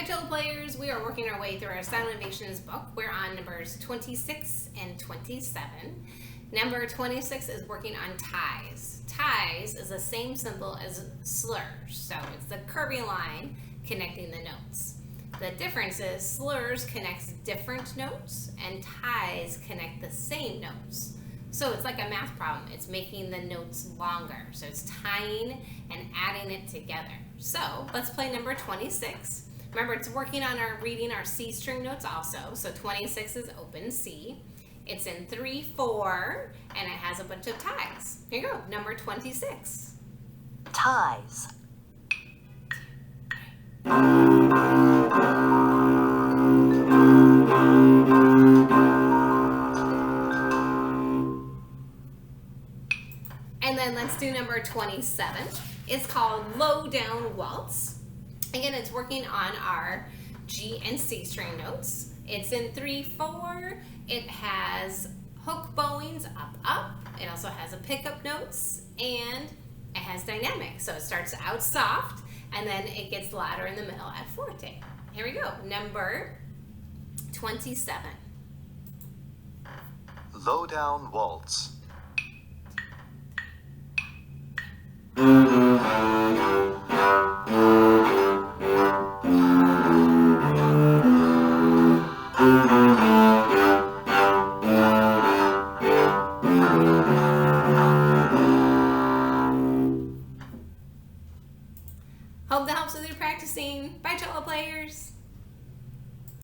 Hi cello players, we are working our way through our Sound Innovations book. We're on numbers 26 and 27. Number 26 is working on ties. Ties is the same symbol as slurs, so it's the curvy line connecting the notes. The difference is slurs connects different notes and ties connect the same notes. So it's like a math problem. It's making the notes longer. So it's tying and adding it together. So let's play number 26. Remember, it's working on reading our C string notes also. So 26 is open C. It's in 3/4 and it has a bunch of ties. Here you go, number 26. Ties. And then let's do number 27. It's called Low Down Waltz. Again, it's working on our G and C string notes. It's in 3/4. It has hook bowings up, up. It also has a pickup notes and it has dynamic. So it starts out soft and then it gets louder in the middle at forte. Here we go, number 27. Low down waltz.